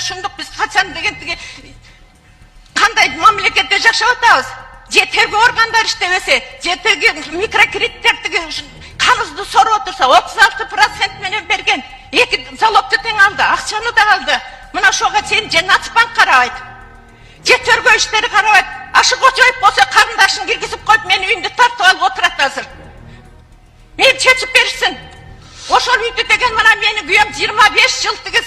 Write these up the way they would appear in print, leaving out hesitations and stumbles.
шундук биз качан дегендиги кандай мамлекетте жашап атабыз? Жетеги органдар иштебесе, жетеги микрокредиттердиги карызды соруп отурса 36% менен берген. Эки залогду тең алды, акчаны да алды. Мына ошого чейин Нацбанк карабайт. Жетөргө иштери карабайт. Ашы кочоюп болсо карындашын киргизип коюп мени үйүндө тартып алып отурат азыр. Мен чечип беришсин. Ошол үйдү деген мына менин күйөөм 25 жыл тиги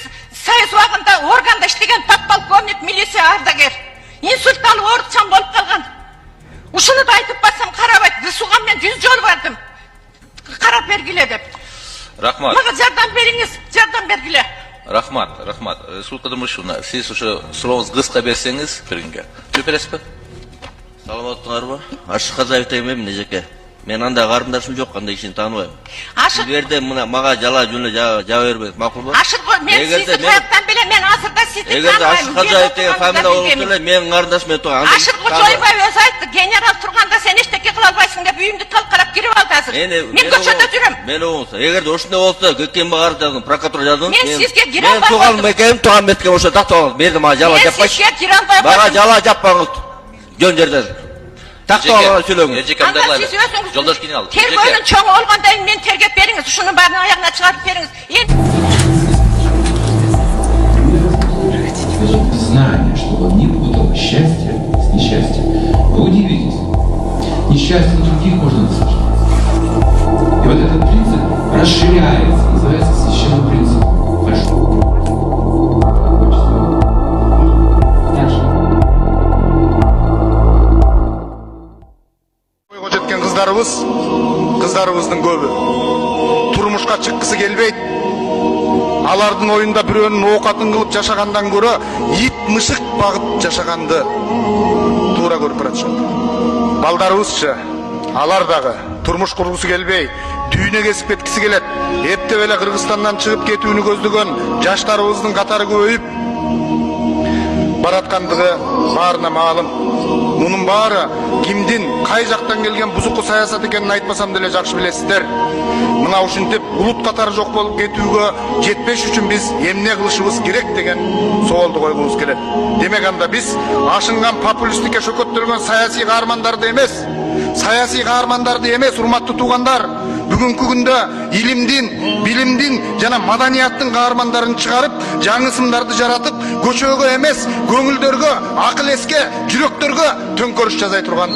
союз убагында органда иштеген подполковник милиция ардагер. Инсульт алып оорукчан болуп калган. Ушуну да айтып барсам карабайт. ВСУга мен 100 жол бардым. Карап бергиле деп. Рахмат. Мага жардам бериңиз, жардам бергиле. Рахмат. Республика Думышевна, сиз ушу сурооңузду кыска берсеңиз биринге. Жооп бересизби? Саламаттыңарбы? Ашык Казаев дейм, Нежеке. Мен андай карындашым жок, кандай ишин тааныбайм. Ашык Силерде мына мага жала жөнү жаба бербеңиз, макулбу? Ашык мен сизди каяктан билем, мен азырда сизди тааныбайм. Эгерде Ашык Казаев деген фамилия болуп эле менин карындашым мен турган. Ашык Кожоевбай өзү айтты, генерал турганда сен эчтеке кыла албайсың деп үйүмдү талкарап кирип алды азыр. Мен көчөдө жүрөм. Мен болсо, эгерде ошондой болсо, Көкембай Каражанов прокуратура жаздым. Мен сизге кире албайм. Мен туган мекеним, туган метке ошо тактап берди мага жала жаппайчы. Мен сизге кире албайм. Мага жала жаппаңыз. Жөн жерден. Тактап алып сүйлөңүз. Эжеке андайлы. Жолдош кийин ал. Тергөөнүн чоңу болгондон кийин мен тергеп бериңиз, ушунун баарын аягына чыгарып бериңиз. Знание, чтобы не путало счастье с несчастьем. Вы удивитесь. Несчастье других можно наслаждаться. И вот этот принцип расширяется, называется священным принципом. Большой. Жеткен кыздарыбыздын көбү турмушка чыккысы келбейт. Алардын оюнда бирөөнүн оокатын кылып жашагандан көрө ит мышык багып жашаганды туура көрүп баратышат. Балдарыбызчы алар дагы турмуш кургусу келбей, дүйнө кесип кеткиси келет. Эптеп эле Кыргызстандан чыгып кетүүнү көздөгөн жаштарыбыздын катары көбөйүп бараткандыгы баарына маалым. Мунун баары кимдин, кай жактан келген бузуку саясат экенин айтпасам деле жакшы билесиздер. Мына ушинтип улут катары жок болуп кетүүгө жетпеш үчүн биз эмне кылышыбыз керек деген суолду койгубуз келет. Демек анда биз ашынган популисттикке шөкөттөлгөн саясий каармандарды эмес, урматтуу туугандар, бүгүнкү күндө илимдин, билимдин жана маданияттын каармандарын чыгарып, жаңы сымдарды жаратып, көчөгө эмес, көңүлдөргө, акыл эске, жүрөктөргө төңкөрүш жасай турган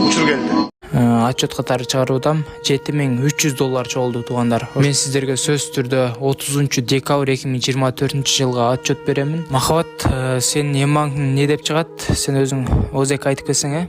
учур келди. Отчет катары чыгаруудам $7300 чогулду туугандар. Мен сиздерге сөзсүз түрдө 30 декабрь 2024 жылга отчет беремин. Махабат, сен эмбанктын не деп чыгат? Сен өзүң ОЗК айтып келсең,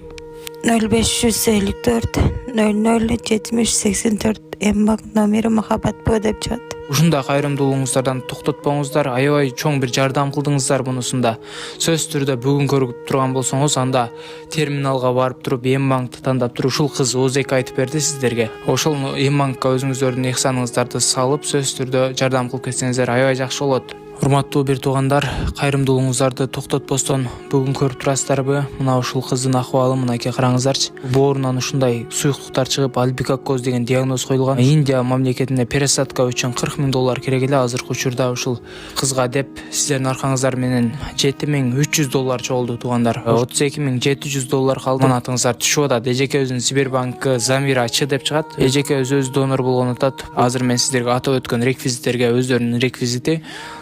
0554 00 7084 эмбанк номери Махабат Б деп чыгат. Ушундай кайрымдуулугуңуздардан токтотпоңуздар, аябай чоң бир жардам кылдыңыздар мунусунда. Сөзсүз түрдө бүгүн көрүп турган болсоңуз, анда терминалга барып туруп эмбанкты тандап туруп ушул кыз ОЗК айтып берди сиздерге. Ошол эмбанкка өзүңүздөрдүн ыхсаныңыздарды салып, сөзсүз түрдө жардам кылып кетсеңиздер аябай жакшы болот. Урматтуу бир туугандар, кайрымдуулугуңуздарды токтотпостон бүгүн көрүп турасыздарбы? Мына ушул кыздын акыбалы мынакей караңыздарчы. Боорунан ушундай суюктуктар чыгып, альбикакоз деген диагноз коюлган. Индия мамлекетине пересадка үчүн $40,000 керек эле. Азыркы учурда ушул кызга деп сиздердин аркаңыздар менен $7300 чогулду туугандар. $32,700 калды. Манатыңыздар түшүп атат. Эжеке өзүнүн Сбербанкы Замира Ч деп чыгат. Эжеке өзү донор болгонун атат. Азыр мен сиздерге атап өткөн реквизиттерге өздөрүнүн реквизити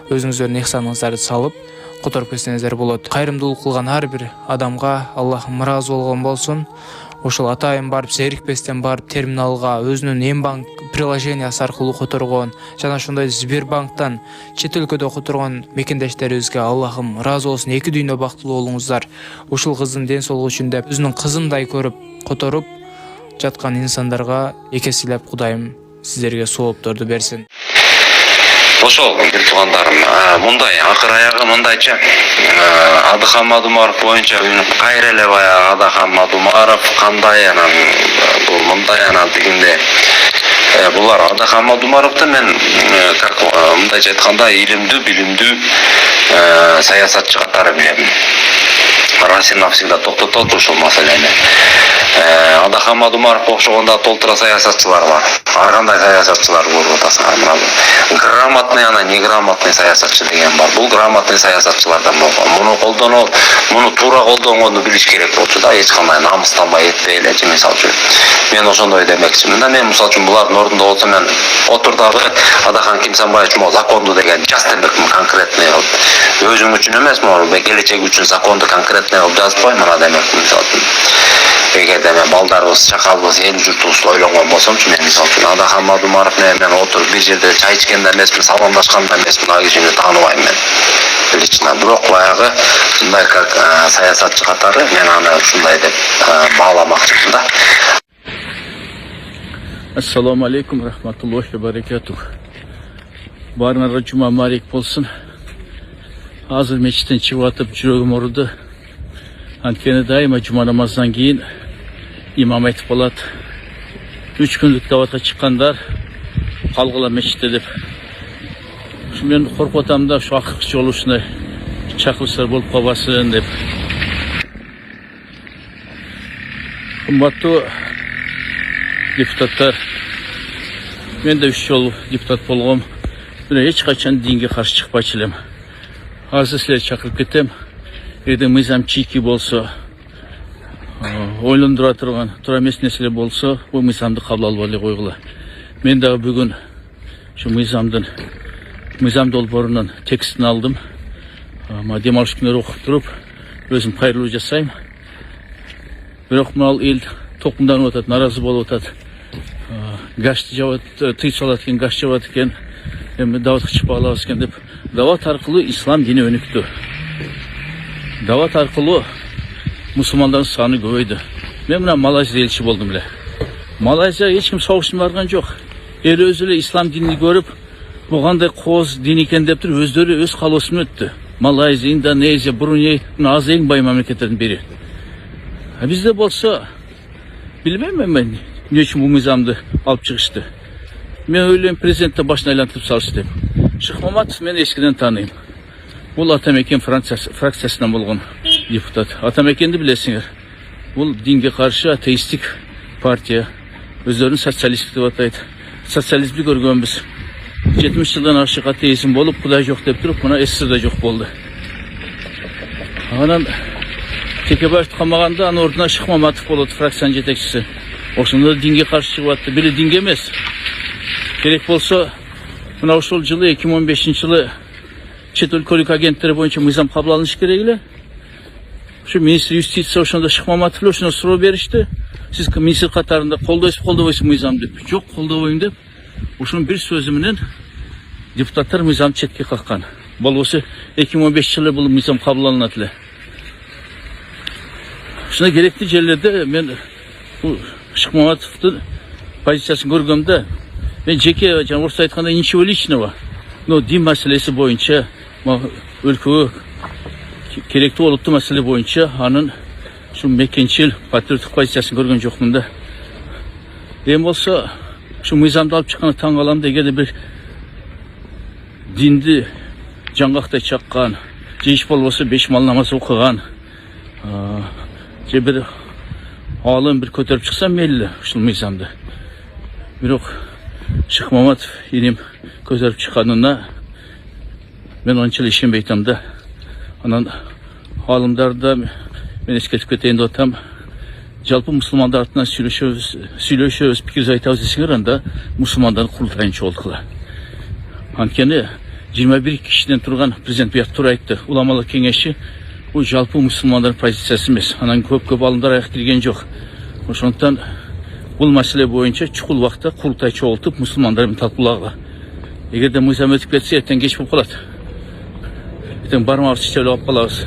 өзүңүздөрдүн ыхсаныңыздарды салып которуп кетсеңиздер болот. Кайрымдуулук кылган ар бир адамга Аллахым ыраазы болгон болсун. Ошол атайын барып, зерикпестен барып терминалга өзүнүн эмбанк приложениясы аркылуу которгон жана ошондой Сбербанктан чет өлкөдө которгон мекендештерибизге Аллахым ыраазы болсун. Эки дүйнө бактылуу болуңуздар. Ушул кыздын ден соолугу үчүн деп өзүнүн кызындай көрүп которуп жаткан инсандарга экеселеп Кудайым сиздерге соопторду берсин. Ошол бир туугандарым, мындай акыр аягы мындайча Адыхан Мадумаров боюнча кайра эле баягы Адыхан Мадумаров кандай анан бул мындай анан тигинде булар Адыхан Мадумаровду мен как мындайча айтканда илимдүү, билимдүү саясатчы катары билем. Раз и навсегда токтотот ушул маселени. Адахан Мадумаров окшогондо толтура саясатчылар бар. Ар кандай саясатчылар көрүп атасыңар. Мына грамотный, ана неграмотный саясатчы деген бар. Бул грамотный саясатчылардан болгон. Муну колдонуп, муну туура колдонгонду билиш керек болчу да, эч кандай намыстанбай этпей эле, мисалы үчүн. Мен ошондой демекчимин да. Мен мисалы үчүн булардын ордунда болсо мен отурдагы Адахан Кимсанбаевич могу законду деген жаз демекмин, конкретный кылып. Өзүм үчүн эмес, могу келечек үчүн законду конкретный кылып жазып кой, мына демекмин, мисалы үчүн. Эгерде мен балдарыбыз, чакалбыз, эл журтубуз ойлонгон болсомчу, мен мисалы үчүн Адахан Мадумаров менен мен отуруп бир жерде чай ичкенде эмесмин, саламдашканда эмесмин, ал кишини тааныбайм мен. Лично бирок баягы мындай как саясатчы катары мен аны ушундай деп бааламакчымын да. Ассаламу алейкум, рахматуллахи ва баракатух. Баарыңарга жума мубарак болсун. Азыр мечиттен чыгып атып жүрөгүм ооруду. Анткени дайыма жума намаздан кийин имам айтып болот. 3 күндүк даватка чыккандар калгыла мечитте деп. Мен коркуп атам да, ушу акыркы жолу ушундай чакырыштар болуп калбасын деп. Кымбаттуу депутаттар, мен да 3 жолу депутат болгом. Бирок эч качан динге каршы чыкпачу элем. Азыр силерди чакырып кетем. Эгерде мыйзам чийки болсо, ойлондура турган туура эмес нерселер болсо, бул мыйзамды кабыл алып эле койгула. Мен дагы бүгүн ушу мыйзам долбоорунун текстин алдым. Дем алыш күндөр окуп туруп, өзүм кайрылуу жасайм. Бирок мал эл токумданып атат, наразы болуп атат. Гашты жабат, тый салат экен, гаш жабат экен, эми даватка чыгып алабыз экен деп. Дават аркылуу ислам дини өнүктү. Дават аркылуу мусулмандардын саны көбөйдү. Мен мына Малайзияда элчи болдум эле. Малайзияга эч ким согуштун барган жок. Эл өзү эле ислам динин көрүп, бул кандай кооз дин экен деп туруп, өздөрү өз калоосу менен өттү. Малайзия, Индонезия, Бруней, аз эң бай мамлекеттердин бири. Бизде болсо, билбейм мен эмне үчүн бул мыйзамды алып чыгышты. Мен ойлойм, президентти башына айлантырып салышты деп. Шых Маматов мен эскиден тааныйм. Бул Атамекен фракциясынан болгон депутат. Атамекенди билесиңер. Бул динге каршы атеистик партия. Өздөрүн социалист деп атайт. Социализмди көргөнбүз. 70 жылдан ашык атеизм болуп, Кудай жок деп туруп, мына СССРда жок болду. Анан Текебаевди камаганда, анын ордуна Шых Маматов болот, фракциянын жетекчиси. Ошондо динге каршы чыгып атты. Били динге эмес. Керек болсо, мына ушул жылы 2015-жылы чет өлкөлүк агенттери боюнча мыйзам кабыл алыныш керек эле. Ушу министр юстиция ошондо Шых Маматов эле ошондо суроо беришти. Сиз министр катарында колдойсуз мыйзам деп. Жок, колдобойм деп. Ушунун бир сөзү менен депутаттар мыйзамды четке каккан. Болбосо 2015-жылы бул мыйзам кабыл алынат эле. Ушуна керектүү жерлерде мен Шых Маматовдун позициясын көргөмдө, мен жеке жана орусча айтканда ничего личного, но дин маселеси боюнча, өлкөгө керектүү олуттуу маселе боюнча анын ушу мекенчил патриоттук позициясын көргөн жокмун да. Эми болсо ушу мыйзамды алып чыкканы таң калам да, эгерде бир динди жаңгактай чаккан, же иш болбосо 5 мал намаз окуган, же бир алым бир көтөрүп чыкса мейли ушул мыйзамды. Бирок Шых Маматов иним көтөрүп чыкканына мен онча эле ишенбей атам да. Анан алымдарда мен эскертип кетейин деп атам. Жалпы мусулмандар артынан сүйлөшөбүз, пикир айтабыз десеңер, анда мусулмандардын курултайын чогулткула. Анткени 21 кишиден турган президент бияк туура айтты. Уламалар кеңеши бул жалпы мусулмандардын позициясы эмес. Анан көп алымдар аяк кирген жок. Ошондуктан бул маселе боюнча чукул убакта курултай чогултуп мусулмандар менен талкуулагыла. Эгерде мыйзам өтүп кетсе, эртең кеч болуп калат. Эртең бармабыз иштеп алып калабыз.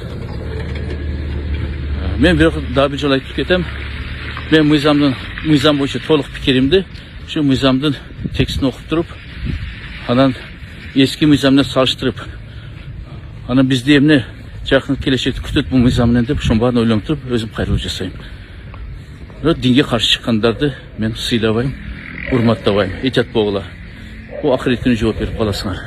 Мен бирок дагы бир жолу айтып кетем. Мен мыйзам боюнча толук пикиримди ушу мыйзамдын текстин окуп туруп, анан эски мыйзам менен салыштырып, анан бизди эмне жакын келечекте күтөт бул мыйзам менен деп ошонун баарын ойлонуп туруп, өзүм кайрылуу жасайм. Динге каршы чыккандарды мен сыйлабайм, урматтабайм, этият болгула. Бул акырет күнү жооп берип каласыңар.